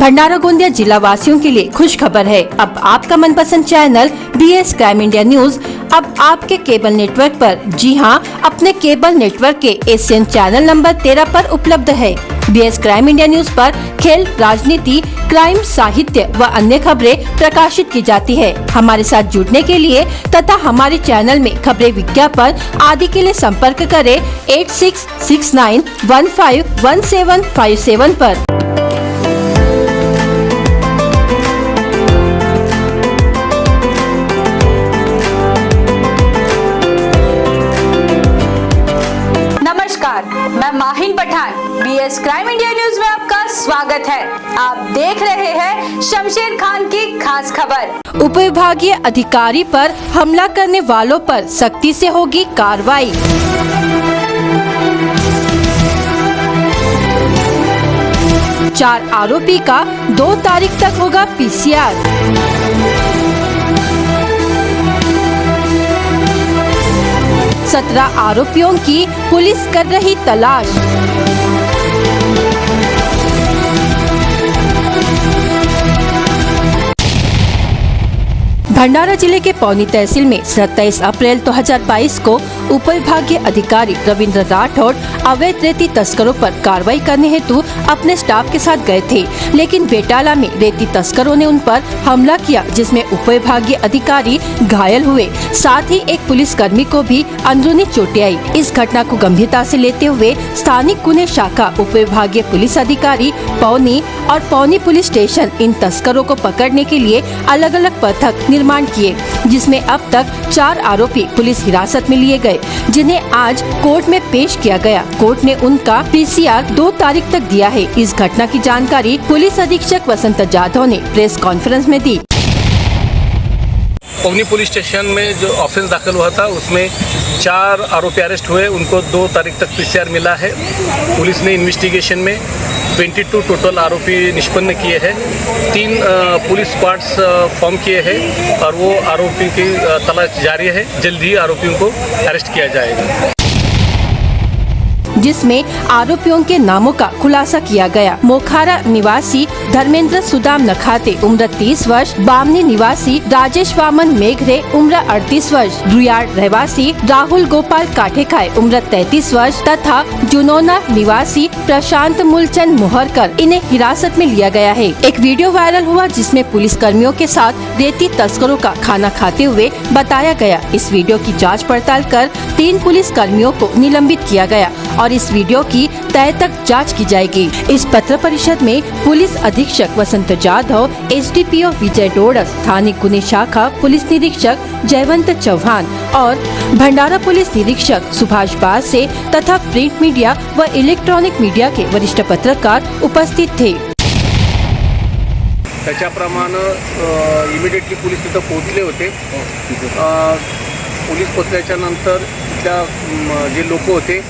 भंडारा गोंदिया जिला वासियों के लिए खुश खबर है। अब आपका मनपसंद channel BS crime India news अब आपके केबल नेटवर्क पर, जी हां, अपने केबल नेटवर्क के एशियन चैनल नंबर 13 पर उपलब्ध है। BS क्राइम इंडिया न्यूज पर खेल, राजनीति, क्राइम, साहित्य व अन्य खबरें प्रकाशित की जाती है। हमारे साथ जुड़ने के लिए तथा हमारे चैनल में खबरें, विज्ञापन आदि के लिए संपर्क करें 8669151757 पर। मैं Mahin Pathan, BS crime India news में आपका स्वागत है। आप देख रहे हैं शमशेर खान की खास खबर। उपविभागीय अधिकारी पर हमला करने वालों पर सख्ती से होगी कार्रवाई। चार आरोपी का 2 तारीख तक होगा PCR। सत्रह आरोपियों की पुलिस कर रही तलाश। भंडारा जिले के पौनी तहसील में 27 अप्रैल 2022 को उपविभागीय अधिकारी रविंद्र राठौड़ अवैध रेती तस्करों पर कार्रवाई करने हेतु अपने स्टाफ के साथ गए थे, लेकिन बेटाला में रेती तस्करों ने उन पर हमला किया, जिसमें उपविभागीय अधिकारी घायल हुए। साथ ही एक पुलिस कर्मी को भी अंदरूनी चोटें आई। इस घटना को गंभीरता से लेते हुए स्थानिक गुने शाखा उपविभागीय पुलिस अधिकारी पौनी और पौनी पुलिस स्टेशन इन तस्करों को पकड़ने के लिए अलग अलग पथक निर्माण किए, जिसमें अब तक 4 आरोपी पुलिस हिरासत में लिए गए, जिन्हें आज कोर्ट में पेश किया गया। कोर्ट ने उनका PCR 2 तारीख तक दिया है। इस घटना की जानकारी पुलिस अधीक्षक वसंत जाधव ने प्रेस कॉन्फ्रेंस में दी। पौनी पुलिस स्टेशन में जो ऑफेंस दाखिल हुआ था उसमें 4 आरोपी अरेस्ट हुए, उनको 2 तारीख तक PCR मिला है। पुलिस ने इन्वेस्टिगेशन में 22 टोटल आरोपी निष्पन्न किए हैं। 3 पुलिस स्क्वाड्स फॉर्म किए हैं और वो आरोपी की तलाश जारी है। जल्द ही आरोपियों को अरेस्ट किया जाएगा, जिसमें आरोपियों के नामों का खुलासा किया गया। मोखारा निवासी धर्मेंद्र सुदाम नखाते उम्र 30 वर्ष, बामनी निवासी राजेश वामन मेघरे उम्र 38 वर्ष, रुयाड़ रहवासी राहुल गोपाल काठेखाए उम्र 33 वर्ष तथा जुनोना निवासी प्रशांत मूलचंद मोहरकर इन्हें हिरासत में लिया गया है। एक वीडियो वायरल हुआ जिसमें पुलिस कर्मियों के साथ रेती तस्करों का खाना खाते हुए बताया गया। इस वीडियो की जाँच पड़ताल कर 3 पुलिस कर्मियों को निलंबित किया गया और इस वीडियो की तय तक जांच की जाएगी। इस पत्र परिषद में पुलिस अधीक्षक वसंत जाधव, SDPO विजय डोडस, स्थानिक गुने शाखा पुलिस निरीक्षक जयवंत चौहान और भंडारा पुलिस निरीक्षक सुभाष बासे तथा प्रिंट मीडिया व इलेक्ट्रॉनिक मीडिया के वरिष्ठ पत्रकार उपस्थित थे। त्याच्याप्रमाणे इमिडिएटली पुलिस तिथं पोहोचले होते। पुलिस पोहोचल्याच्या नंतर तिथल्या जे लोक होते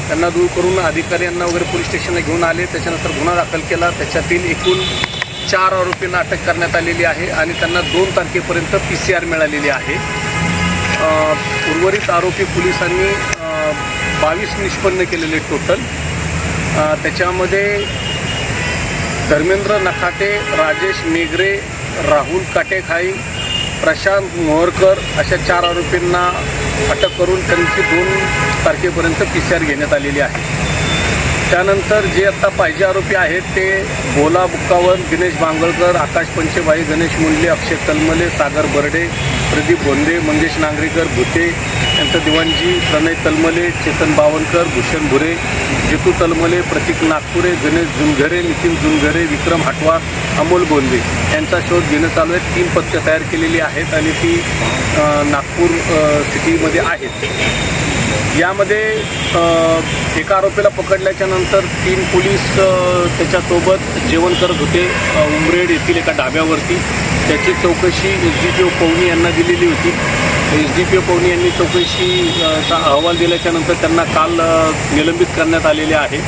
त्यांना दूर करून अधिकाऱ्यांना वगैरे पोलीस स्टेशनला घेऊन आले। त्याच्यानंतर गुन्हा दाखल केला। त्याच्यातील एकूण 4 आरोपींना अटक करण्यात आलेली आहे आणि त्यांना 2 तारखेपर्यंत PCR मिळालेली आहे। उर्वरित आरोपी पोलिसांनी 22 निष्पन्न केलेले टोटल। त्याच्यामध्ये धर्मेंद्र नखाते, राजेश मेघरे, राहुल काटेखाई, प्रशांत मोहरकर अशा 4 आरोपींना अटक करून त्यांची 2 तारखेपर्यंत PCR घेण्यात आलेली आहे। त्यानंतर जे आता पाहिजे आरोपी आहेत ते भोला बुक्कावन, दिनेश बांगळकर, आकाश पंचेबाई, गणेश मुंडले, अक्षय तलमले, सागर बर्डे, प्रदीप बोंदे, मंगेश नांगरेकर, भुते यांचं दिवाणजी, प्रणय तलमले, चेतन बावनकर, भूषण भुरे, जितू तलमले, प्रतीक नागपुरे, गणेश जुनघरे, नितीन जुनघरे, विक्रम हटवार, अमोल बोंदे यांचा शोध घेणं चालू आहे। 3 पथकं तयार केलेली आहेत आणि ती नागपूर सिटीमध्ये आहेत। यामध्ये एका आरोपीला पकडल्याच्या नंतर 3 पोलीस त्याच्यासोबत जेवण करत होते उमरेड येथील एका ढाब्यावरती। त्याची चौकशी SDPO पौनी यांना दिलेली होती। SDPO पौनी यांनी चौकशीचा अहवाल दिल्याच्या नंतर त्यांना काल निलंबित करण्यात आलेले आहे।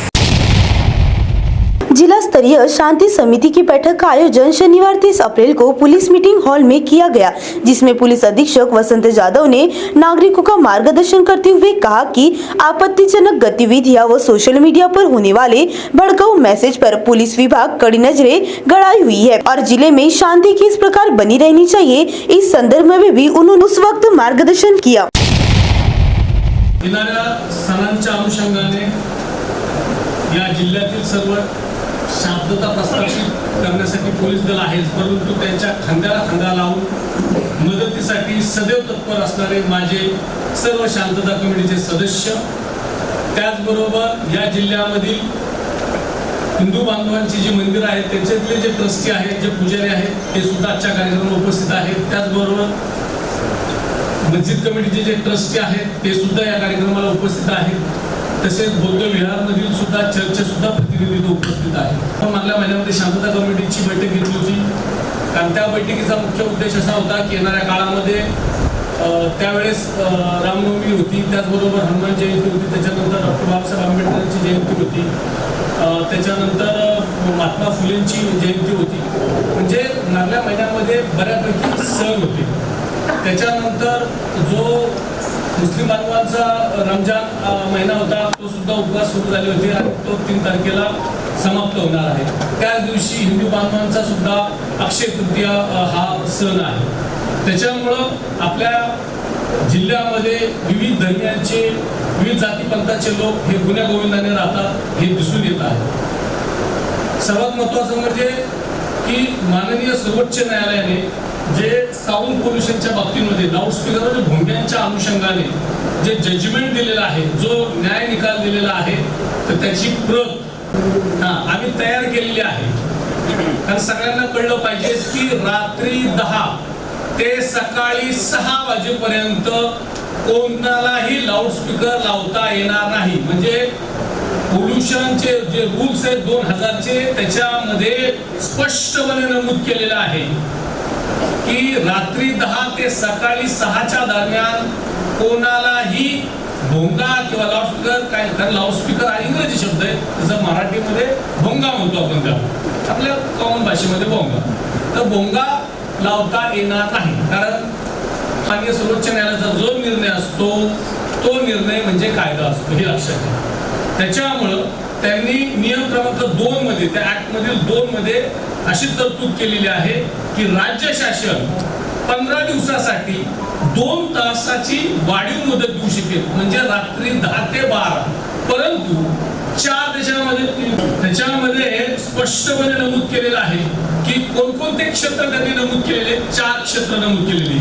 जिला स्तरीय शांति समिति की बैठक का आयोजन शनिवार 30 अप्रैल को पुलिस मीटिंग हॉल में किया गया, जिसमें पुलिस अधीक्षक वसंत जाधव ने नागरिकों का मार्गदर्शन करते हुए कहा कि आपत्तिजनक गतिविधियां व सोशल मीडिया पर होने वाले भड़काऊ मैसेज पर पुलिस विभाग कड़ी नजरें गड़ाई हुई है और जिले में शांति किस प्रकार बनी रहनी चाहिए, इस संदर्भ में भी उन्होंने उस वक्त मार्गदर्शन किया। येणाऱ्या सणांच्या अनुषंगाने या जिल्ह्यातील सर्व शांतता प्रस्थापित करण्यासाठी पोलीस दल आहेच, परंतु त्यांच्या खांद्याला खांदा लावून मदतीसाठी सदैव तत्पर असणारे माझे सर्व शांतता कमिटीचे सदस्य, त्याचबरोबर या जिल्ह्यामधील हिंदू बांधवांची जी मंदिर आहेत त्यांच्यातले जे ट्रस्टी आहेत, जे पुजारी आहेत ते सुद्धा आजच्या कार्यक्रमाला उपस्थित आहेत। त्याचबरोबर मस्जिद कमिटीचे जे ट्रस्टी आहेत ते सुद्धा या कार्यक्रमाला उपस्थित आहेत। तसेच बौद्ध विहारमधील सुद्धा चर्चचे सुद्धा प्रतिनिधी उपस्थित आहेत। पण मागल्या महिन्यामध्ये शांतता कमिटीची बैठक घेतली होती, कारण त्या बैठकीचा मुख्य उद्देश असा होता की येणाऱ्या काळामध्ये त्यावेळेस रामनवमी होती, त्याचबरोबर हनुमान जयंती होती, त्याच्यानंतर डॉक्टर बाबासाहेब आंबेडकरांची जयंती होती, त्याच्यानंतर महात्मा फुलेंची जयंती होती। म्हणजे मागल्या महिन्यामध्ये बऱ्यापैकी सण होते। त्याच्यानंतर जो मुस्लिम बांधवांचा रमजान महिना होता तो सुद्धा उपवास सुरू झाले होते आणि तो 3 तारखेला समाप्त होणार आहे। त्याच दिवशी हिंदू बांधवांचा सुद्धा अक्षय तृतीया हा सण आहे। त्याच्यामुळं आपल्या जिल्ह्यामध्ये विविध धर्मियांचे, विविध जातीपंथाचे लोक हे गुण्यागोविंदाने राहतात, हे दिसून येत आहे। सर्वात महत्त्वाचं म्हणजे की माननीय सर्वोच्च न्यायालयाने जे साऊंड पोल्युशनच्या बाबतीमध्ये लाऊडस्पीकरवर भोंग्यांच्या अनुषंगाने जे जजमेंट दिलेला आहे, जो न्याय निकाल दिलेला आहे, तर त्याची प्रत आम्ही तयार केलेली आहे। कारण सगळ्यांना कळलं पाहिजे की रात्री 10 ते सकाळी 6 वाजेपर्यंत कोणालाही लाऊडस्पीकर लावता येणार नाही। म्हणजे पोल्युशनचे जे रूल्स आहेत 2000चे त्याच्यामध्ये स्पष्टपणे नमूद केलेलं आहे की रात्री 10 ते सकाळी 6च्या दरम्यान कोणालाही भोंगा किंवा लाऊडस्पीकर, काय कारण लाऊडस्पीकर हा इंग्रजी शब्द आहे, जसं मराठीमध्ये भोंगा म्हणतो आपण त्याला, आपल्या कॉमन भाषेमध्ये भोंगा, तर भोंगा लावता येणार नाही। कारण माननीय सर्वोच्च न्यायालयाचा जो निर्णय असतो तो निर्णय म्हणजे कायदा असतो, हे लक्षात घ्या। त्याच्यामुळं त्यांनी नियम क्रमांक 2 मध्ये, त्या ऍक्ट मधील 2 मध्ये अशी तरतूद केलेली आहे की राज्य शासन 15 दिवसासाठी 2 तासाची वाढीव मुदत देऊ शकेल, म्हणजे रात्री 10 ते 12, परंतु 4 त्याच्यामध्ये स्पष्टपणे नमूद केलेलं आहे की कोणकोणते क्षेत्र त्यांनी नमूद केलेले, 4 क्षेत्र नमूद केलेले: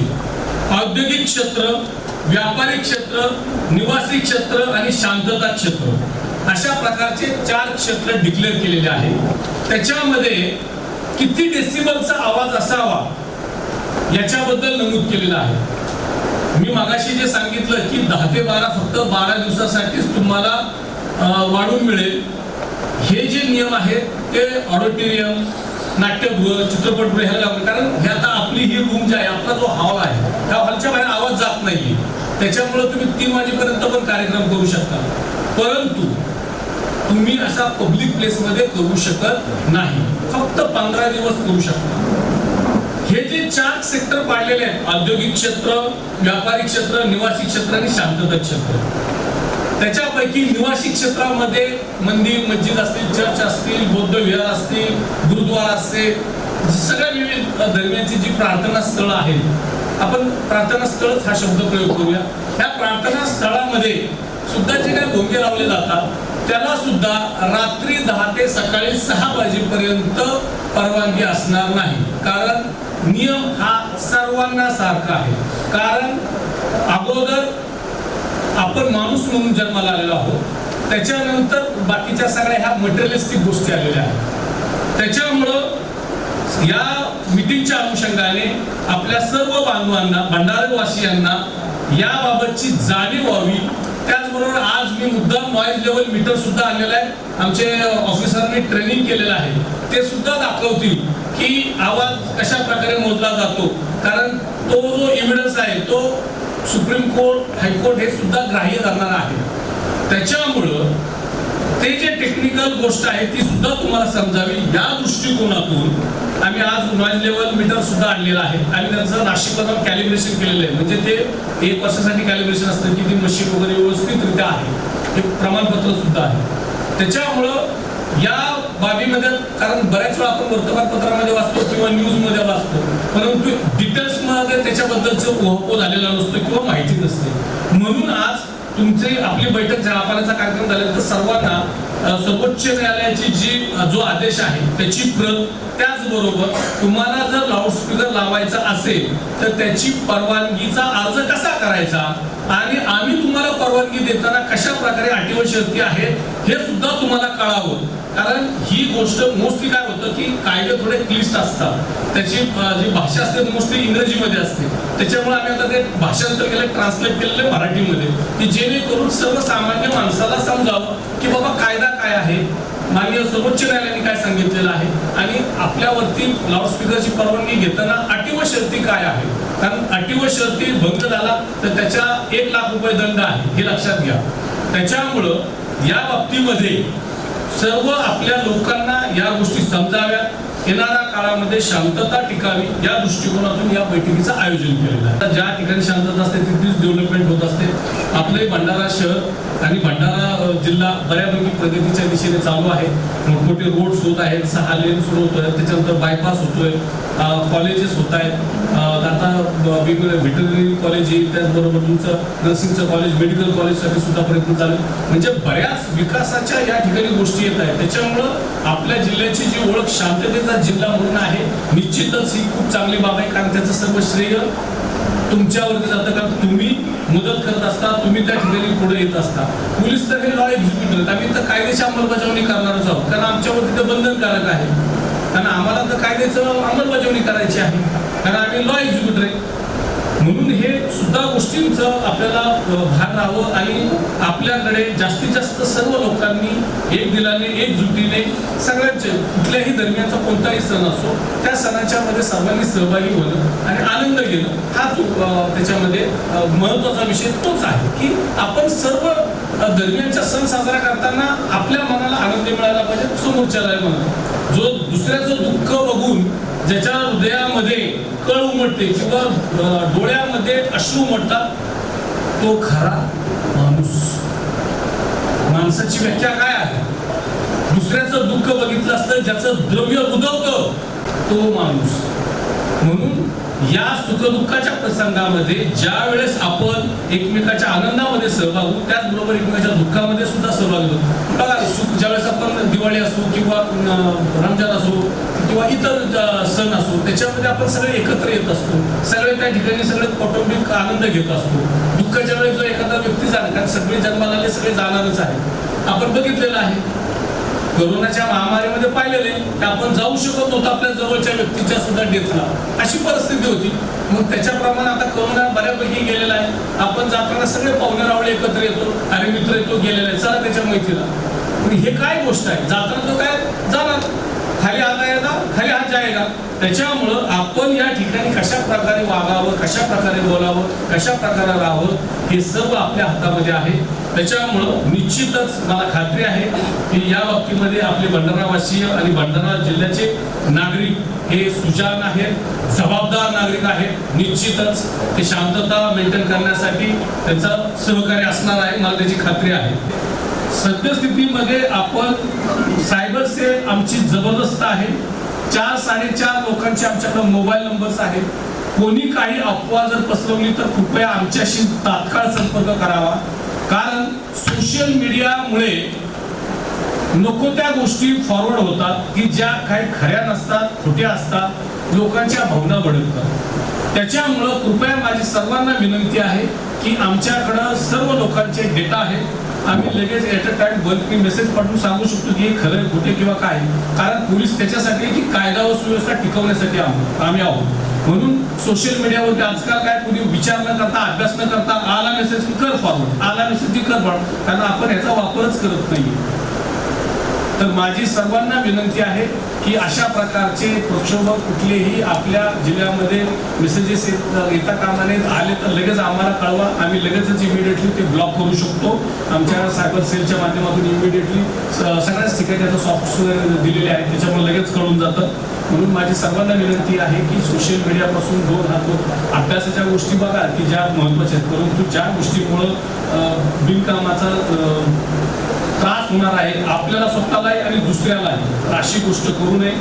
औद्योगिक क्षेत्र, व्यापारिक क्षेत्र, निवासी क्षेत्र आणि शांतता क्षेत्र, अशा प्रकारचे 4 क्षेत्र डिक्लेअर केलेले आहे। त्याच्यामध्ये किती डेसिबलचा आवाज असावा याच्याबद्दल नमूद केलेलं आहे। मी मागाशी जे सांगितलं की 10 ते 12 फक्त 12 दिवसासाठीच तुम्हाला वाढून मिळेल, हे जे नियम आहेत ते ऑडिटोरियम, नाट्यगृह, चित्रपटगृह ह्याला लागू, कारण हे आता आपली ही रूम जी आहे, आपला जो हॉल आहे, त्या हॉलच्या बाहेर आवाज जात नाहीये, त्याच्यामुळे तुम्ही 3 वाजेपर्यंत पण कार्यक्रम करू शकता, परंतु तुम्ही असा पब्लिक प्लेस मध्ये करू शकत नाही, फक्त 15 दिवस करू शकता। हे जे 4 सेक्टर पाडलेले आहेत, औद्योगिक क्षेत्र, व्यापारिक क्षेत्र, निवासी क्षेत्र आणि शांतता क्षेत्र, त्याच्यापैकी निवासी क्षेत्रामध्ये मंदिर, मस्जिद असतील, चर्च असतील, बौद्ध विहार असतील, गुरुद्वारा असतील, सगळ्या विविध धर्मियांची जी प्रार्थना स्थळं आहेत, आपण प्रार्थना स्थळच हा शब्द प्रयोग करूया। ह्या प्रार्थना स्थळामध्ये सुद्धा जे काही भोंगे लावले जातात त्याला सुद्धा रात्री 10 ते सकाळी 6 वाजेपर्यंत परवानगी असणार नाही, कारण नियम हा सर्वांना सारखा आहे। कारण अगोदर आपण माणूस म्हणून जन्माला आलेलो आहोत, त्याच्यानंतर बाकीच्या सगळ्या ह्या मटेरियलिस्टिक गोष्टी आलेल्या आहेत। त्याच्यामुळं या मीटिंगच्या अनुषंगाने आपल्या सर्व बांधवांना, भंडारवासियांना याबाबतची जाणीव व्हावी। त्याचबरोबर आज मी मुद्दाम नॉइज लेवल मीटर सुद्धा आणलेला आहे, आमचे ऑफिसरने ट्रेनिंग केलेलं आहे, ते सुद्धा दाखवतील की आवाज कशा प्रकारे मोजला जातो, कारण तो जो एव्हिडन्स आहे तो सुप्रीम कोर्ट, हायकोर्ट हे सुद्धा ग्राह्य करणार आहे। त्याच्यामुळं ते जे टेक्निकल गोष्ट आहे ती सुद्धा तुम्हाला समजावी या दृष्टिकोनातून आम्ही आज नॉइज लेवल मीटर सुद्धा आणलेला आहे आणि त्याचं नाशिकला जाऊन कॅलिब्रेशन केलेलं आहे. म्हणजे ते 1 वर्षासाठी कॅलिब्रेशन असतं की ती मशीन वगैरे व्यवस्थितरित्या आहे, हे प्रमाणपत्र सुद्धा आहे. त्याच्यामुळं या बाबीमध्ये, कारण बऱ्याच वेळा आपण वर्तमानपत्रामध्ये वाचतो किंवा न्यूजमध्ये वाचतो, परंतु डिटेल्समध्ये त्याच्याबद्दलचं उहापोह झालेला नसतो किंवा माहिती नसते. म्हणून आज तुमची आपली बैठक जहापानाचा कार्यक्रम झाल्यानंतर सर्वांना सर्वोच्च न्यायालयाची जो आदेश आहे त्याची प्रत, त्याचबरोबर तुम्हाला जर लाऊडस्पीकर लावायचा असेल तर त्याची परवानगीचा अर्ज कसा करायचा आणि आम्ही तुम्हाला परवानगी देताना कशा प्रकारे अटी व शर्ती आहेत हे सुद्धा तुम्हाला कळावं. कारण ही गोष्ट मोस्टली काय होतं की कायदे थोडे क्लिष्ट असतात, त्याची जी भाषा असते मोस्टली इंग्रजीमध्ये असते. त्याच्यामुळे आम्ही आता ते भाषांतर केलं, ट्रान्सलेट केलेलं मराठीमध्ये, की जेणेकरून सर्वसामान्य माणसाला समजावं की बाबा कायदा काय आहे, माननीय सर्वोच्च न्यायालयाने काय सांगितलेलं आहे आणि आपल्यावरती लाऊडस्पीकरची परवानगी घेताना अटी व शर्ती काय आहे. कारण अटी व शर्ती भंग झाला तर त्याच्या 1 लाख रुपये दंड आहे, हे लक्षात घ्या. त्याच्यामुळं या बाबतीमध्ये सर्व आपल्या लोकांना या गोष्टी समजाव्यात, येणाऱ्या काळामध्ये शांतता टिकावी या दृष्टिकोनातून या बैठकीचं आयोजन केलेलं आहे. ज्या ठिकाणी शांतता असते तिथेच डेव्हलपमेंट होत असते. आपले भंडारा शहर आणि भंडारा जिल्हा बऱ्यापैकी प्रगतीच्या दिशेने चालू आहे. मोठमोठे रोड्स होत आहेत, 6 लेन सुरू होत आहेत, त्याच्यानंतर बायपास होतोय, कॉलेजेस होत आहेत, आता वेगवेगळे व्हेटरनरी कॉलेज येईल, त्याचबरोबर तुमचं नर्सिंगचं कॉलेज, मेडिकल कॉलेजसाठी सुद्धा प्रयत्न चालू. म्हणजे बऱ्याच विकासाच्या या ठिकाणी गोष्टी येत आहेत. त्याच्यामुळं आपल्या जिल्ह्याची जी ओळख शांततेचा जिल्हा म्हणून आहे, निश्चितच ही खूप चांगली बाब आहे. कारण त्याचं सर्व श्रेय तुमच्यावरती जातं, कारण तुम्ही मदत करत असता, तुम्ही त्या ठिकाणी पुढे येत असता. पोलीस तर हे लॉ एक्झिक्युटर आहेत, आम्ही तर कायद्याची अंमलबजावणी करणारच आहोत, कारण आमच्यावरती ते बंधनकारक आहे. कारण आम्हाला तर कायद्याचं अंमलबजावणी करायची आहे, कारण आम्ही लॉ एक्झिक्युटर आहे. म्हणून हे सुद्धा गोष्टींचं आपल्याला भान राहावं आणि आपल्याकडे जास्तीत जास्त सर्व लोकांनी एक दिलाने, एकजुटीने, सगळ्यांचे कुठल्याही दरम्यानचा कोणताही सण असो त्या सणाच्या मध्ये सर्वांनी सहभागी होणं आणि आनंद घेणं हा त्याच्यामध्ये महत्वाचा विषय तोच आहे की आपण सर्व दरम्यानचा सण साजरा करताना आपल्या मनाला आनंद मिळाला पाहिजे, समोरच्याला म्हणा. जो दुसऱ्याचं दुःख बघून ज्याच्या हृदयामध्ये कळ उमटते किंवा डोळ्यामध्ये अश्रू उमटतात तो खरा माणूस. माणसाची व्याख्या काय आहे? दुसऱ्याचं दुःख बघितलं असतं ज्याचं द्रव्य उदवतं तो माणूस. म्हणून या सुखदुःखाच्या प्रसंगामध्ये ज्या वेळेस आपण एकमेकाच्या आनंदामध्ये सहभाग होऊ, त्याचबरोबर एकमेकाच्या दुःखामध्ये सुद्धा सहभागी होतो. बघा, सुख ज्यावेळेस आपण दिवाळी असो किंवा रमजान असो किंवा इतर सण असो त्याच्यामध्ये आपण सगळे एकत्र येत असतो, सगळे त्या ठिकाणी सगळे कौटुंबिक आनंद घेत असतो. दुःखाच्या वेळेस जो एखादा व्यक्ती जाणार, कारण सगळे जन्माला आले सगळे जाणारच आहे, आपण बघितलेलं आहे. कोरोनाच्या महामारीमध्ये पाहिलेले की आपण जाऊ शकत नव्हतो आपल्या जवळच्या व्यक्तीच्या सुद्धा डेथला, अशी परिस्थिती होती. मग त्याच्याप्रमाणे आता कोरोना बऱ्यापैकी गेलेला आहे. आपण जाताना सगळे पाहुणे रावळे एकत्र येतो, अरे मित्र येतो गेलेला आहे, चला त्याच्या मैत्रीला. हे काय गोष्ट आहे? जाताना तो काय जाणार, खाली हात आएगा खाली हात जाएगा. त्याच्यामुळं आपण या ठिकाणी कशा प्रकारे वागावं, कशा प्रकारे बोलावं, कशा प्रकारे राहावं हे सर्व आपल्या हातामध्ये आहे. त्याच्यामुळं निश्चितच मला खात्री आहे की या बाबतीमध्ये आपले भंडारावासीय आणि भंडारा जिल्ह्याचे नागरिक हे सुजाण आहेत, जबाबदार नागरिक आहेत. निश्चितच ते शांतता मेंटेन करण्यासाठी त्यांचं सहकार्य असणार आहे, मला त्याची खात्री आहे. सद्यस्थितीमध्ये आपण सायबर सेल आमची जबरदस्त आहे. 4-4.5 लोकांचे आमच्याकडे मोबाईल नंबर्स आहेत. कोणी काही अफवा जर पसरवली तर कृपया आमच्याशी तात्काळ संपर्क करावा, कारण सोशल मीडियामुळे नको त्या गोष्टी फॉरवर्ड होतात की ज्या काही खऱ्या नसतात, खोट्या असतात, लोकांच्या भावना भडकतात. त्याच्यामुळं कृपया माझी सर्वांना विनंती आहे की आमच्याकडं सर्व लोकांचे डेटा आहेत. आम्ही लगेच at a time balcony message पाठवून सांगू शकतो की हे खरं आहे खोटे किंवा काय, कारण पोलीस त्याच्यासाठी की कायदा व सुव्यवस्था टिकवण्यासाठी आम्ही आहोत. म्हणून सोशल मीडियावरती आजकाल काय कोणी विचार न करता, अभ्यास न करता आला मेसेज की कर फॉरवर्ड, आला मेसेज की कर फॉरवर्ड, कारण आपण याचा वापरच करत नाही. तर माझी सर्वांना विनंती आहे की अशा प्रकारचे प्रक्षोभक कुठलेही आपल्या जिल्ह्यामध्ये मेसेजेस येता कामा नयेत. आले तर लगेच आम्हाला कळवा. आम्ही लगेचच इमिडिएटली ते ब्लॉक करू शकतो. आमच्या सायबर सेलच्या माध्यमातून इमिडिएटली सगळ्याच ठिकाणी आता सॉफ्टवेअर दिलेले आहे, त्याच्यामुळे लगेच कळून जातं. म्हणून माझी सर्वांना विनंती आहे की सोशल मीडियापासून दूर राहतो. अभ्यासाच्या गोष्टी बघा की ज्या महत्त्वाच्या आहेत, परंतु ज्या गोष्टीमुळं बिनकामाचा त्रास होणार आहे आपल्याला स्वतःलाही आणि दुसऱ्यालाही, अशी गोष्ट करू नये.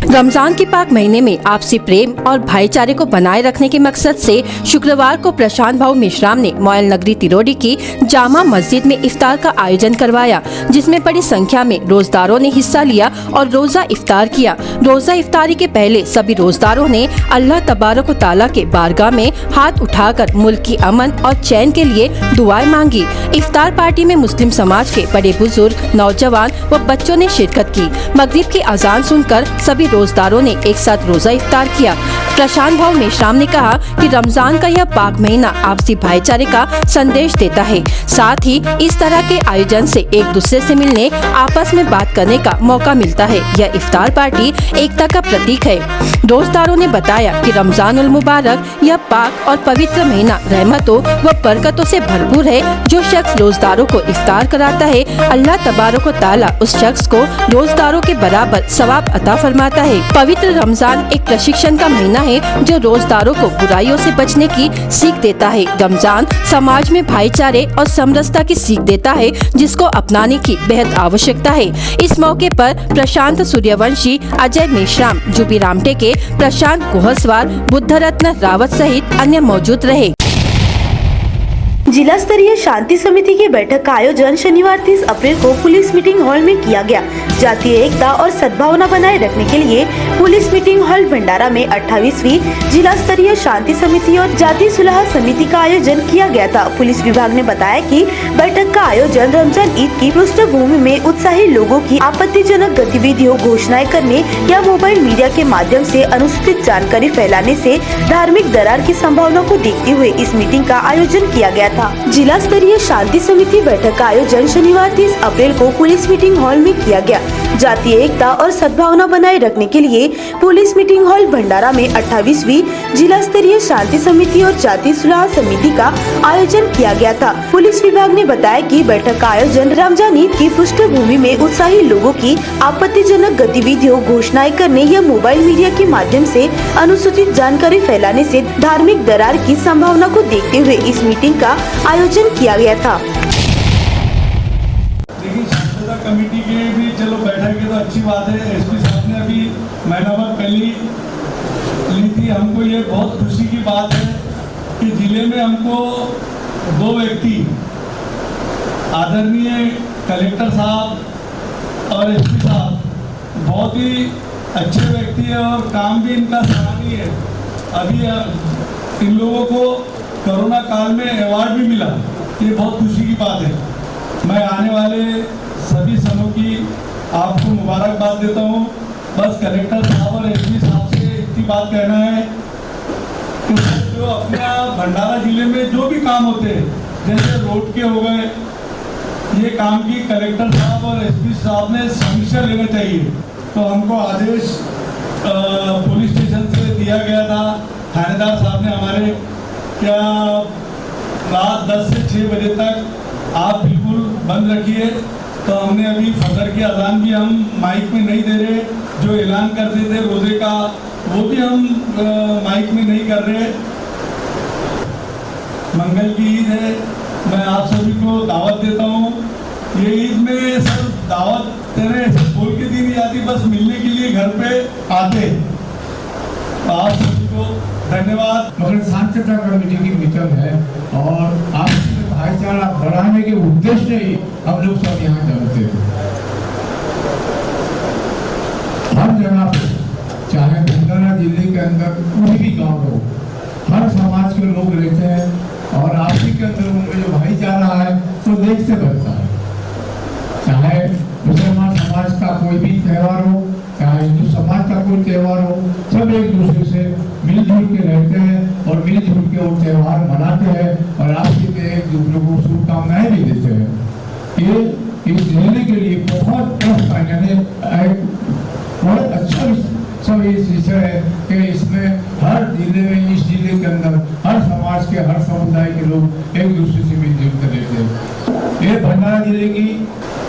रमजान के पाक महीने में आपसी प्रेम और भाईचारे को बनाए रखने के मकसद से शुक्रवार को प्रशांत भाऊ मेश्राम ने मोयल नगरी तिरोडी की जामा मस्जिद में इफ्तार का आयोजन करवाया, जिसमें बड़ी संख्या में रोजदारों ने हिस्सा लिया और रोजा इफ्तार किया। रोजा इफ्तारी के पहले सभी रोजदारों ने अल्लाह तबारक व तआला के बारगाह में हाथ उठाकर मुल्क की अमन और चैन के लिए दुआएं मांगी। इफ्तार पार्टी में मुस्लिम समाज के बड़े बुजुर्ग, नौजवान व बच्चों ने शिरकत की। मगरिब की अजान सुनकर सभी रोजदारों ने एक साथ रोजा इफ्तार किया। प्रशांत भाऊ मेश्राम ने कहा कि रमजान का यह पाक महीना आपसी भाईचारे का संदेश देता है। साथ ही इस तरह के आयोजन से एक दूसरे से मिलने, आपस में बात करने का मौका मिलता है। यह इफ्तार पार्टी एकता का प्रतीक है। रोजदारों ने बताया कि रमजानुल मुबारक यह पाक और पवित्र महीना रहमतों व बरकतों से भरपूर है। जो शख्स रोजदारों को इफ्तार कराता है, अल्लाह तबारक व तआला उस शख्स को रोजदारों के बराबर सवाब अता फरमाता है। पवित्र रमजान एक प्रशिक्षण का महीना है जो रोजदारों को बुराइयों से बचने की सीख देता है। रमजान समाज में भाईचारे और समरसता की सीख देता है, जिसको अपनाने की बेहद आवश्यकता है। इस मौके पर प्रशांत सूर्यवंशी, अजय मेश्राम, जुबी रामटेके, प्रशांत गोहसवार, बुद्धरत्न रावत सहित अन्य मौजूद रहे। जिला स्तरीय शांति समिति की बैठक का आयोजन शनिवार 30 अप्रैल को पुलिस मीटिंग हॉल में किया गया। जातीय एकता और सद्भावना बनाए रखने के लिए पुलिस मीटिंग हॉल भंडारा में 28वीं जिला स्तरीय शांति समिति और जातीय सुलह समिति का आयोजन किया गया था। पुलिस विभाग ने बताया कि बैठक का आयोजन रमजान ईद की पृष्ठभूमि में उत्साही लोगों की आपत्तिजनक गतिविधियों, घोषणाएं करने या मोबाइल मीडिया के माध्यम से अनुचित जानकारी फैलाने से धार्मिक दरार की संभावना को देखते हुए इस मीटिंग का आयोजन किया गया था। जिला स्तरीय शांति समिति बैठक का आयोजन शनिवार 30 अप्रैल को पुलिस मीटिंग हॉल में किया गया। जातीय एकता और सद्भावना बनाए रखने के लिए पुलिस मीटिंग हॉल भंडारा में 28वीं जिला स्तरीय शांति समिति और जातीय सुलह समिति का आयोजन किया गया था। पुलिस विभाग ने बताया कि बैठक का आयोजन रमजान ईद की पृष्ठभूमि में उत्साही लोगों की आपत्तिजनक गतिविधियों, घोषणाएं करने या मोबाइल मीडिया के माध्यम से अनुचित जानकारी फैलाने से धार्मिक दरार की संभावना को देखते हुए इस मीटिंग का आयोजन किया गया था। लेकिन शांतता कमेटी के भी चलो बैठक की तो अच्छी बात है। एसपी साहब ने अभी महीना भर पहले ली थी। हमको ये बहुत खुशी की बात है कि जिले में हमको 2 व्यक्ति, आदरणीय कलेक्टर साहब और एसपी साहब, बहुत ही अच्छे व्यक्ति है और काम भी इनका सराहनीय है। अभी इन लोगों को कोरोना काल में अवार्ड भी मिला, ये बहुत खुशी की बात है। मैं आने वाले सभी समूह की आपको मुबारकबाद देता हूँ। बस कलेक्टर साहब और एसपी साहब से इतनी बात कहना है कि जो अपने भंडारा जिले में जो भी काम होते हैं, जैसे रोड के हो गए, ये काम की कलेक्टर साहब और एसपी साहब ने समीक्षा लेना चाहिए। तो हमको आदेश पुलिस स्टेशन से दिया गया था, थानेदार साहब ने हमारे, क्या रात 10 से 6 बजे तक आप बिल्कुल बंद रखिए। तो हमने अभी फजर की अजान भी हम माइक में नहीं दे रहे, जो ऐलान करते थे रोजे का वो भी हम माइक में नहीं कर रहे। मंगल की ईद है, मैं आप सभी को दावत देता हूँ। ये ईद में सब दावत तेरे बोल के दी नहीं जाती, बस मिलने के लिए घर पे आते। तो आप सभी को धन्यवाद। मगर शांतता कमेटी की मीटिंग है और आपसी भाईचारा बढ़ाने के उद्देश्य ही हम लोग सब यहाँ जमते थे। हर जगह पे, चाहे भंडारा जिले के अंदर कोई भी गांव हो, हर समाज के लोग रहते हैं और आपसी के अंदर उनका जो भाईचारा है वो देख से बढ़ता है। चाहे मुसलमान समाज का कोई भी त्यौहार हो, चाहे हिंदू समाज का कोई त्यौहार हो, सब एक दूसरे से मिलजुल के रहते हैं और मिलजुल के वो त्यौहार मनाते हैं और आपसी में एक दूसरे को शुभकामनाएं भी देते हैं। ये इस जिले के लिए बहुत टफ फाइनल है। एक बहुत अच्छा सब इस विषय है कि इसमें हर जिले में, इस जिले के अंदर हर समाज के, हर समुदाय के लोग एक दूसरे से मिलजुल कर रहते हैं। ये भंडारा जिले की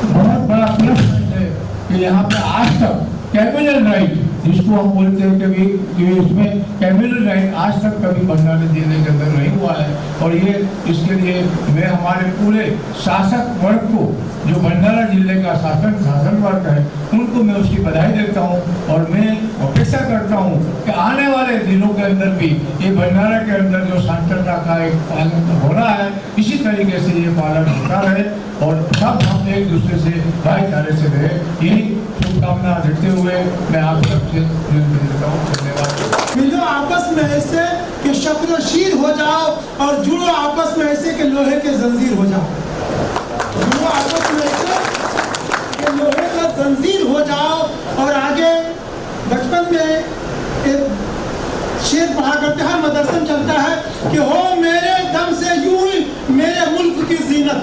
बहुत बड़ा प्लस पॉइंट है कि यहाँ पे आज तक कैबिनल राइट, जिसको हम बोलते हैं कभी इसमें कैबिनल राइट आज तक कभी भंडारा जिले के अंदर नहीं हुआ है। और ये इसके लिए मैं हमारे पूरे शासक वर्ग को, जो भंडारा जिले का शासन वर्ग है, उनको मैं उसकी बधाई देता हूँ। और मैं अपेक्षा करता हूँ कि आने वाले दिनों के अंदर भी ये भंडारा के अंदर जो सांस्कृतिक का एक पालन हो रहा है, इसी तरीके से ये पालन होता रहे और सब हम एक दूसरे से भाईचारे से रहे, यही शुभकामना देते हुए मैं आप सबसे देता हूँ। धन्यवाद। मिलो आपस में ऐसे कि शक्रशील हो जाओ और जुड़ो आपस में ऐसे कि लोहे के जंजीर हो जाओ। जुड़ो आपस में ऐसे कि लोहे का जंजीर हो जाओ। और आगे बचपन में एक शेर पढ़ा करते हैं, मदरसन चलता है कि हो मेरे दम से यूं ही मेरे मुल्क की जीनत,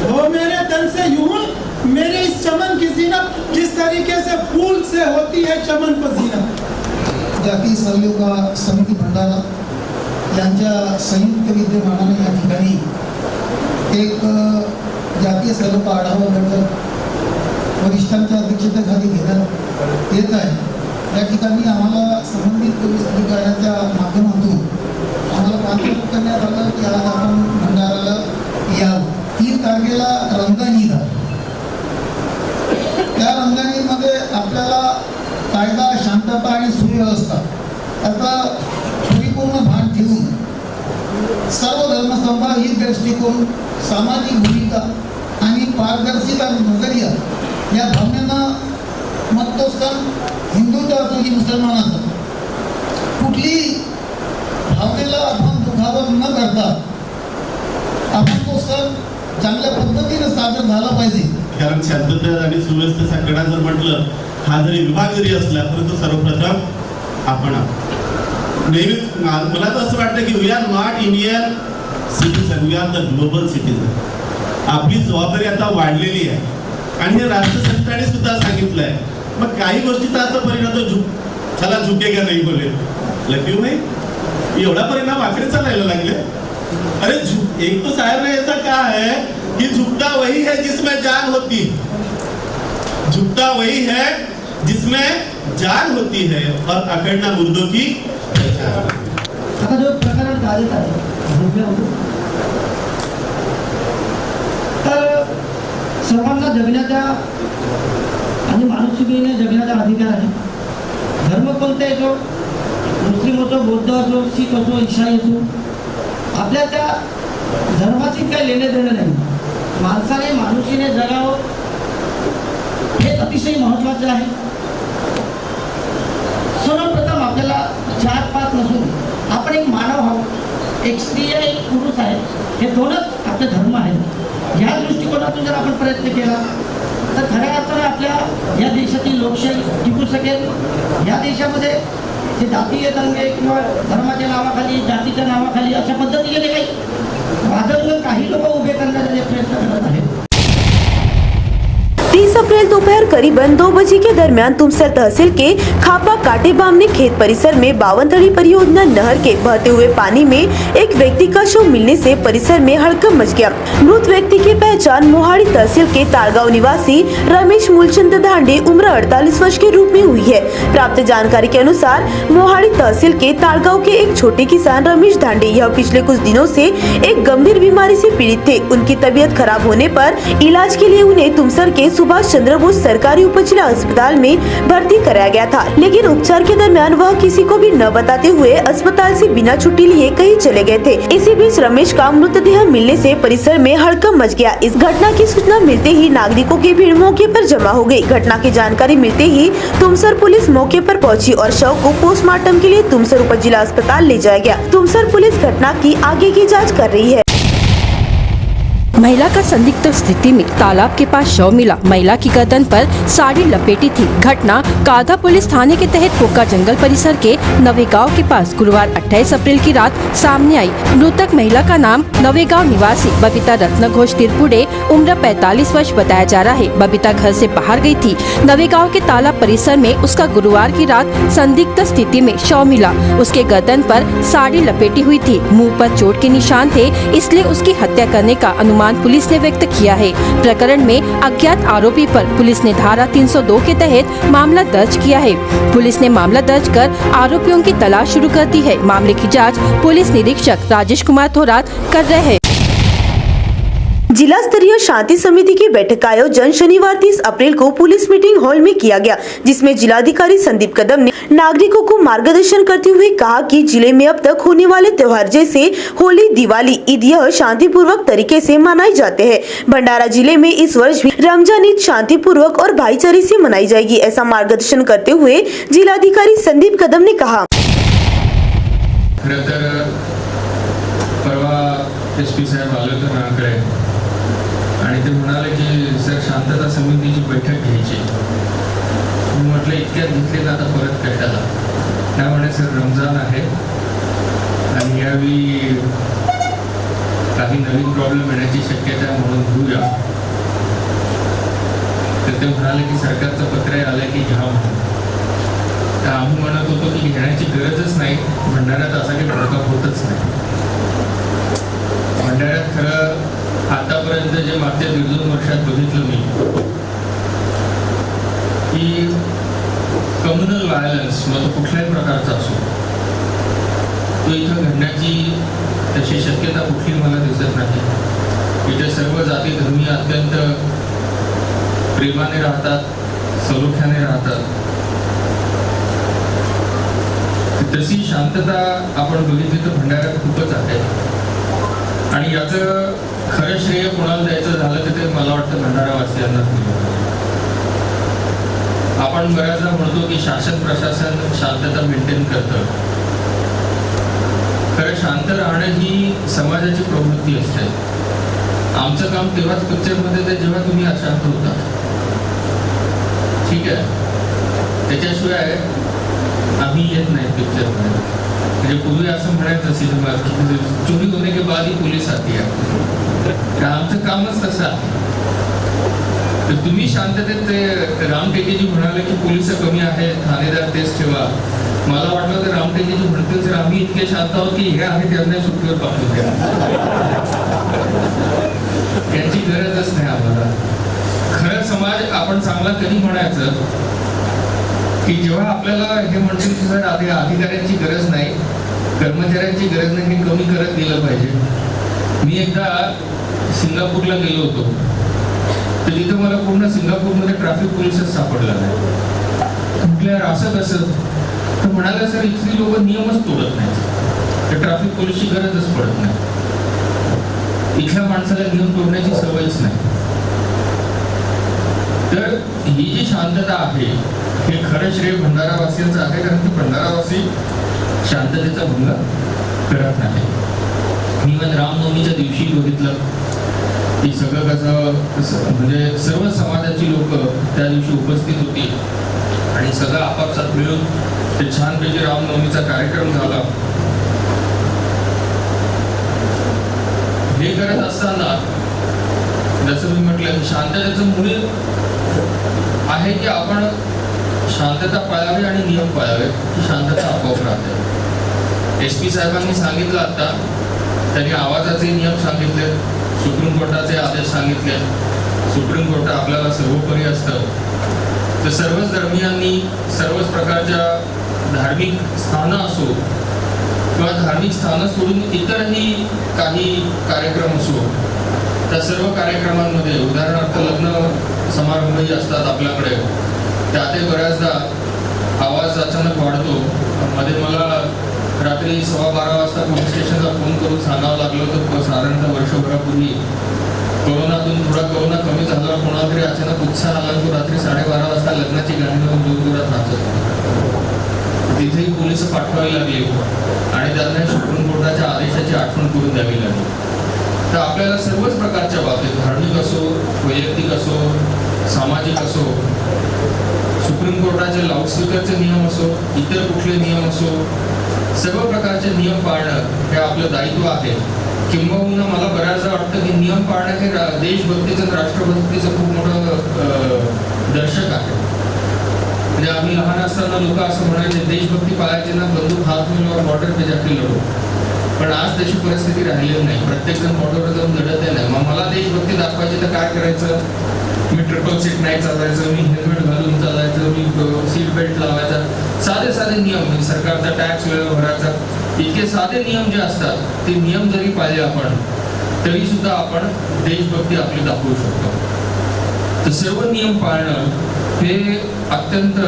हो मेरे दम से यूं ही मेरे इस चमन की जीनत, जिस तरीके से फूल से होती है चमन पर जीनत। जाती सहयोग समिती भंडारा यांच्या संयुक्त विद्यमानाने या ठिकाणी एक जातीय सहयोग आढावा बैठक वरिष्ठांच्या अध्यक्षतेखाली घेण्यात येत आहे। या ठिकाणी आम्हाला संबंधित पोलीस अधिकाऱ्यांच्या माध्यमातून आम्हाला पाठवून करण्यात आलं की आज आपण भंडाराला यावं। 3 तारखेला रमजान ईद आहे। त्या रमजान ईदमध्ये आपल्याला कायदा, शांतता आणि सुव्यवस्था याचा परिपूर्ण भान ठेवून सर्व धर्मसंभाव ही दृष्टिकोन, सामाजिक भूमिका आणि पारदर्शिता नजरिया या भावनेनं मग तो सण हिंदूचा असो की मुसलमानाचा, कुठली भावनेला आपण दुखावत न करता आपण तो सण चांगल्या पद्धतीने साजरा झाला पाहिजे। कारण शांतता आणि सुव्यवस्थेचा जर म्हटलं, हा जरी विभाग जरी असला परंतु सर्वप्रथम आपण नेहमीच मला तर असं वाटतं की we are not Indian citizen, we are the global citizen. आपली जबाबदारी आता वाढलेली आहे आणि हे राष्ट्रसंतांनी सुद्धा सांगितलंय। मग काही गोष्टीचा असा परिणाम तो चला झुकेगा नाही बोले, लकीव नाही एवढा परिणाम आखरी चालायला लागले। अरे एक तो साहेब ने ऐसा कहा है कि झुकता वही है जिसमें जान होती, झुकता वही है जिसमें जान होती है और अखंडना मुर्दों की आता जो प्रकरण चालत आहे तर सर्वांना जगण्याचा आणि माणुसकीने जगण्याचा अधिकार आहे। धर्म कोणता असो, मुस्लिम असो, बौद्ध असो, शीख असो, ईसाई असो, आपल्या त्या धर्माशी काही लेणे देणे नाही। माणसाने माणुसीने जगावं हे अतिशय महत्त्वाचं आहे। सर्वप्रथम आपल्याला जात-पात नसून आपण एक मानव आहोत, एक स्त्री आहे, एक पुरुष आहे, हे दोनच आपले धर्म आहेत। या दृष्टिकोनातून जर आपण प्रयत्न केला तर खऱ्या अर्थाने आपल्या या देशातील लोकशाही टिकू शकेल। या देशामध्ये जे जातीय दंगे किंवा धर्माच्या नावाखाली, जातीच्या नावाखाली अशा पद्धतीने काही वादंग काही लोक उभे करण्याचा प्रयत्न करत आहेत। 30 अप्रैल दोपहर करीबन 2 बजे के दरमियान तुमसर तहसील के खापा काटे बामनी खेत परिसर में 52 परियोजना नहर के बहते हुए पानी में एक व्यक्ति का शव मिलने से परिसर में हड़कंप मच गया। मृत व्यक्ति की पहचान मोहाड़ी तहसील के तारगांव निवासी रमेश मूलचंद धांडे उम्र 48 वर्ष के रूप में हुई है। प्राप्त जानकारी के अनुसार मोहाड़ी तहसील के तारगांव के एक छोटे किसान रमेश धांडे यह पिछले कुछ दिनों से एक गंभीर बीमारी से पीड़ित थे। उनकी तबीयत खराब होने पर इलाज के लिए उन्हें तुमसर के सुभाष चंद्र बोस सरकारी उपजिला अस्पताल में भर्ती कराया गया था, लेकिन उपचार के दरमियान वह किसी को भी न बताते हुए अस्पताल से बिना छुट्टी लिए कहीं चले गए थे। इसी बीच रमेश का मृतदेह मिलने से परिसर में हड़कंप मच गया। इस घटना की सूचना मिलते ही नागरिकों की भीड़ मौके पर जमा हो गई। घटना की जानकारी मिलते ही तुमसर पुलिस मौके पर पहुंची और शव को पोस्टमार्टम के लिए तुमसर उपजिला अस्पताल ले जाया गया। तुमसर पुलिस घटना की आगे की जाँच कर रही है। महिला का संदिग्ध स्थिति में तालाब के पास शव मिला। महिला की गर्दन पर साड़ी लपेटी थी। घटना काधा पुलिस थाने के तहत कोका जंगल परिसर के नवेगांव के पास गुरुवार 28 अप्रैल की रात सामने आई। मृतक महिला का नाम नवेगांव निवासी बबीता रत्न घोष तिरपुड़े उम्र 45 वर्ष बताया जा रहा है। बबीता घर से बाहर गई थी। नवेगांव के तालाब परिसर में उसका गुरुवार की रात संदिग्ध स्थिति में शव मिला। उसके गर्दन पर साड़ी लपेटी हुई थी। मुंह पर चोट के निशान थे, इसलिए उसकी हत्या करने का अनुमान पुलिस ने व्यक्त किया है। प्रकरण में अज्ञात आरोपी पर पुलिस ने धारा 302 के तहत मामला दर्ज किया है। पुलिस ने मामला दर्ज कर आरोपियों की तलाश शुरू कर दी है। मामले की जांच पुलिस निरीक्षक राजेश कुमार थोरात कर रहे हैं। जिला स्तरीय शांति समिति की बैठक का आयोजन शनिवार 30 अप्रैल को पुलिस मीटिंग हॉल में किया गया, जिसमें जिलाधिकारी संदीप कदम ने नागरिकों को मार्गदर्शन करते हुए कहा कि जिले में अब तक होने वाले त्योहार जैसे होली, दिवाली, ईद यह शांतिपूर्वक तरीके से मनाए जाते हैं। भंडारा जिले में इस वर्ष भी रमजान ईद शांतिपूर्वक और भाईचारे से मनाई जाएगी, ऐसा मार्गदर्शन करते हुए जिलाधिकारी संदीप कदम ने कहा। SP साहेब आले होते माझ्याकडे आणि ते म्हणाले की सर शांतता समितीची बैठक घ्यायची। मी म्हटलं इतक्यात घेतली तर आता परत कशाला? नाही म्हणे सर रमजान आहे आणि यावेळी काही नवीन प्रॉब्लेम येण्याची शक्यता आहे म्हणून घेऊया। तर ते म्हणाले की सरकारचं पत्र आलं की घ्या म्हणून। तर आम्ही म्हणत होतो की घेण्याची गरजच नाही, भंडाऱ्यात असा काही भडका होतच नाही। भंडाऱ्यात खरं आतापर्यंत जे मागच्या 1.5 वर्षात बघितलं मी की कम्युनल व्हायलन्स मग कुठल्याही प्रकारचा असो तो इथं घडण्याची तशी शक्यता कुठली मला दिसत नाही। इथे सर्व जाती धर्मीय अत्यंत प्रेमाने राहतात, सलोख्याने राहतात। तशी शांतता आपण बघितली तर भंडाऱ्यात खूपच आहे आणि याचं खरं श्रेय कोणाला द्यायचं झालं तर ते मला वाटतं भंडारावासियांनाच दिलं पाहिजे। आपण बऱ्याचदा म्हणतो की शासन प्रशासन शांतता मेंटेन करतं, खरं शांत राहणं ही समाजाची प्रवृत्ती असते। आमचं काम तेव्हाच पिक्चरमध्ये ते जेव्हा तुम्ही अशांत होता, ठीक आहे, त्याच्याशिवाय आम्ही येत नाही पिक्चरमध्ये। म्हणजे पूर्वी असं म्हणायचं सिनेमा चोरी होने के बाद ही पुलिस आती है, आमचं कामच तसं आहे। तर तुम्ही शांततेत राम टेकेजी म्हणाले की पोलिस कमी आहे, ठाणेदार तेच ठेवा। मला वाटलं तर राम टेकेजी म्हणतील तर आम्ही इतके शांत आहोत की हे आहे त्यांना सुट्टीवर पाठवून द्या, त्यांची गरजच नाही आम्हाला। खरं समाज आपण चांगला कधी म्हणायचं की जेव्हा आपल्याला हे म्हणतील की सर अधिकाऱ्यांची गरज नाही, कर्मचाऱ्यांची गरज नाही, हे कमी करत गेलं पाहिजे। मी एकदा सिंगापूरला गेलो होतो, तर तिथं मला पूर्ण सिंगापूरमध्ये ट्रॅफिक पोलिसच सापडला नाही। म्हटलं असं कसं? तर म्हणाला सर इथली लोक नियमच तोडत नाहीत, तर ट्रॅफिक पोलिसची गरजच पडत नाही। इथल्या माणसाला नियम तोडण्याची सवयच नाही। तर ही जी शांतता आहे हे खरं श्रेय भंडारावासियांचं आहे, कारण की भंडारावासी शांततेचा भंग करत नाही। मी रामनवमीच्या दिवशी बघितलं की सगळं कसं म्हणजे सर्व समाजाची लोक त्या दिवशी उपस्थित होती आणि सगळं आपापसात मिळून ते छानपैकी रामनवमीचा कार्यक्रम झाला। हे करत असताना जसं मी म्हटलं की शांततेचं मूळ आहे की आपण शांतता पाळावी आणि नियम पाळावे, की शांतता आपोआप राहते। SP साहेबांनी सांगितलं आता, त्यांनी आवाजाचे नियम सांगितले, सुप्रीम कोर्टाचे आदेश सांगितले। सुप्रीम कोर्ट आपल्याला सर्वोपरी असतं, तर सर्वच धर्मियांनी सर्वच प्रकारच्या धार्मिक स्थानं असो किंवा धार्मिक स्थानं सोडून इतरही काही कार्यक्रम असो, त्या सर्व कार्यक्रमांमध्ये उदाहरणार्थ लग्न समारंभही असतात आपल्याकडे, त्यातही बऱ्याचदा आवाज अचानक वाढतो। मध्ये मला रात्री 12:15 वाजता पोलीस स्टेशनला फोन करून सांगावं लागलं होतं, साधारणतः वर्षभरापूर्वी कोरोनातून थोडा कोरोना कमी झाला, कोणाला तरी अचानक उत्साह आला, तो रात्री 12:30 वाजता लग्नाची गाणी लावून जोरजोरात नाचत होता। तिथेही पोलीस पाठवावी लागली आणि त्यांना सुप्रीम कोर्टाच्या आदेशाची आठवण करून द्यावी लागली। तर आपल्याला सर्वच प्रकारच्या बाबतीत, धार्मिक असो, वैयक्तिक असो, सामाजिक असो, सुप्रीम कोर्टाचे लाऊडस्पीकरचे नियम असो, इतर कुठले नियम असो, सर्व प्रकारचे नियम पाळणं हे आपलं दायित्व आहे. किंबहुना मला बऱ्याचदा वाटतं की नियम पाळणं हे देशभक्तीचं, राष्ट्रभक्तीचं खूप मोठं दर्शक आहे. म्हणजे आम्ही लहान असताना लोक असं म्हणायचे, देशभक्ती पाळायची ना, बंदूक हात में और बॉर्डर पे जाके लढो. पण आज तशी परिस्थिती राहिलेली नाही. प्रत्येक जण बॉर्डरवर जाऊन लढत नाही. मग मला देशभक्ती दाखवायची तर काय करायचं? मी ट्रिपल सीट नाही चालवायचं, मी हेल्मेट घालून चालायचं, मी सीट बेल्ट लावायचा. साधे साधे नियम, सरकारचा टॅक्स वेळेवर भरायचा, इतके साधे नियम जे असतात ते नियम जरी पाळले आपण तरी सुद्धा आपण देशभक्ती आपली दाखवू शकतो. तर सर्व नियम पाळणं हे अत्यंत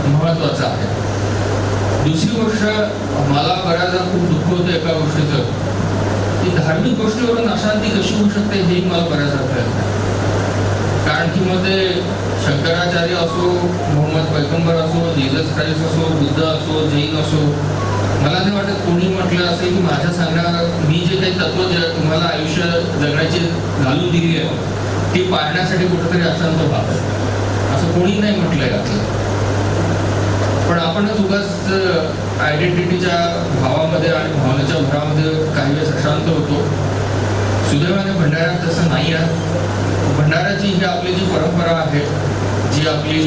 महत्वाचं आहे. दुसरी गोष्ट, मला बऱ्याचदा खूप दुःख होतं एका गोष्टीचं, की धार्मिक गोष्टीवरून अशांती कशी होऊ शकते हेही मला बऱ्याचदा कळत. कारण की मग ते शंकराचार्य असो, मोहम्मद पैगंबर असो, जीसस ख्राइस्ट असो, बुद्ध असो, जैन असो, मला नाही वाटत कोणी म्हटलं असेल की माझ्या मी जे काही तत्व तुम्हाला आयुष्य जगण्याची घालून दिली आहे ती पाळण्यासाठी कुठेतरी अशांत व्हावं, असं कोणी नाही म्हटलंय आपलं. पण आपणच उगाच आयडेंटिटीच्या भावामध्ये आणि भावनेच्या भरामध्ये काही वेळेस अशांत होतो. सुदैवाने भंडाऱ्यात तसं नाही आहे. भंडाऱ्याची ही आपली जी परंपरा आहे, जी आपली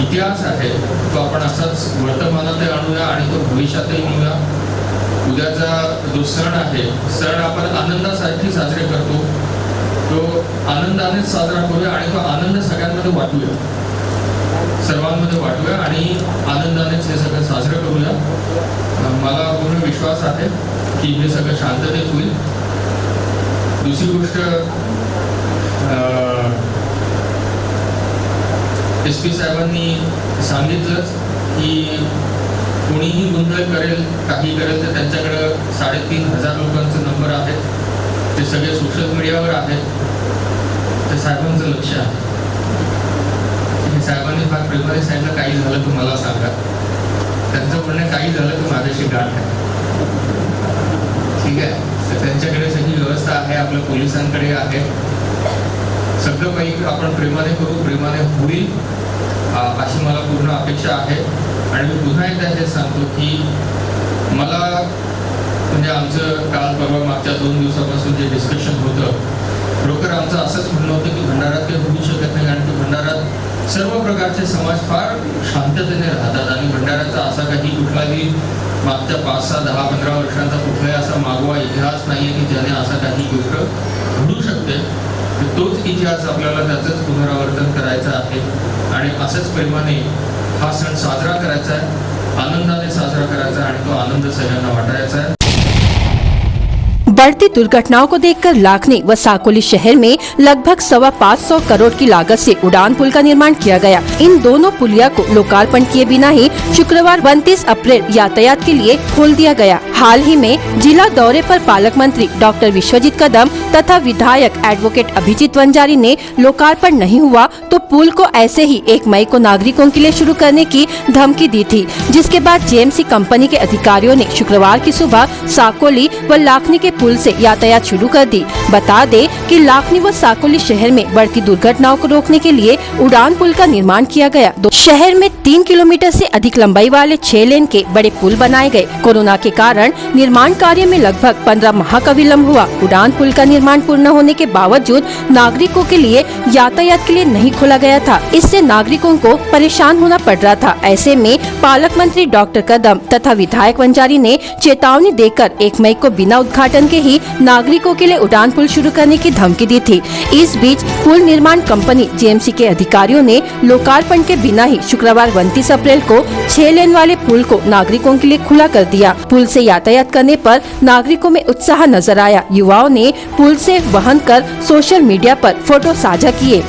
इतिहास आहे, तो आपण असाच वर्तमानातही आणूया आणि तो भविष्यातही नेऊया. उद्याचा जो सण आहे, सण आपण आनंदासाठी साजरे करतो, तो आनंदानेच साजरा करूया आणि तो आनंद सगळ्यांमध्ये वाटूया, सर्वांमध्ये वाटूया आणि आनंदानेच हे सगळं साजरं करूया. मला पूर्ण विश्वास आहे की हे सगळं शांततेत होईल. दुसरी गोष्ट, SP साहेबांनी सांगितलंच की कोणीही गोंधळ करेल, काही करेल तर त्यांच्याकडं 3,500 लोकांचे नंबर आहेत, ते सगळे सोशल मीडियावर आहेत. ते साहेबांचं लक्ष आहे. साहेबांनी फार प्रेमाने सांगितलं, काही झालं तर मला सांगा. त्यांचं म्हणणं, काही झालं तर माझ्याशी गाठ आहे. ठीक आहे, तर त्यांच्याकडे सगळी व्यवस्था आहे, आपल्या पोलिसांकडे आहे. सगळं काही आपण प्रेमाने करू, प्रेमाने होईल अशी मला पूर्ण अपेक्षा आहे. आणि मी पुन्हा एकदा हे सांगतो की मला म्हणजे आमचं काल परवा मागच्या 2 दिवसापासून जे डिस्कशन होतं, खरोखर आमचं असंच म्हणणं होतं की भंडारात काही होऊ शकत नाही, कारण की भंडारात सर्व प्रकारचे समाज फार शांततेने राहतात आणि भंडाऱ्याचा असा काही कुठलाही मागच्या 5, 6, 10, 15 वर्षांचा कुठलाही असा मागोवा इतिहास नाही आहे की ज्याने असा काही गोष्ट घडू शकते. तर तोच इतिहास आपल्याला त्याचंच पुनरावर्तन करायचं आहे आणि असंच प्रेमाने हा सण साजरा करायचा आहे, आनंदाने साजरा करायचा आहे आणि तो आनंद सगळ्यांना वाटायचा है. बढ़ती दुर्घटनाओं को देखकर लाखनी व साकोली शहर में लगभग 525 करोड़ की लागत से उड़ान पुल का निर्माण किया गया। इन दोनों पुलिया को लोकार्पण किए बिना ही शुक्रवार 29 अप्रैल यातायात के लिए खोल दिया गया। हाल ही में जिला दौरे पर पालक मंत्री डॉक्टर विश्वजीत कदम तथा विधायक एडवोकेट अभिजीत वंजारी ने लोकार्पण नहीं हुआ तो पुल को ऐसे ही 1 मई को नागरिकों के लिए शुरू करने की धमकी दी थी, जिसके बाद JMC कंपनी के अधिकारियों ने शुक्रवार की सुबह साकोली व लाखनी के पुल से यातायात शुरू कर दी। बता दे कि लाखनी व साकोली शहर में बढ़ती दुर्घटनाओं को रोकने के लिए उड़ान पुल का निर्माण किया गया। शहर में 3 किलोमीटर से अधिक लंबाई वाले 6 लेन के बड़े पुल बनाए गए। कोरोना के कारण निर्माण कार्य में लगभग 15 माह का विलम्ब हुआ। उड़ान पुल का निर्माण पूर्ण होने के बावजूद नागरिकों के लिए यातायात के लिए नहीं खोला गया था। इससे नागरिकों को परेशान होना पड़ रहा था। ऐसे में पालक मंत्री डॉक्टर कदम तथा विधायक वंजारी ने चेतावनी देकर 1 मई को बिना उद्घाटन के ही नागरिकों के लिए उड़ान पुल शुरू करने की धमकी दी थी। इस बीच पुल निर्माण कंपनी JMC के अधिकारियों ने लोकार्पण के बिना ही शुक्रवार 29 अप्रैल को 6 लेन वाले पुल को नागरिकों के लिए खुला कर दिया। पुल से यातायात करने पर नागरिकों में उत्साह नजर आया। युवाओं ने पुल से वहन कर सोशल मीडिया पर फोटो साझा किए।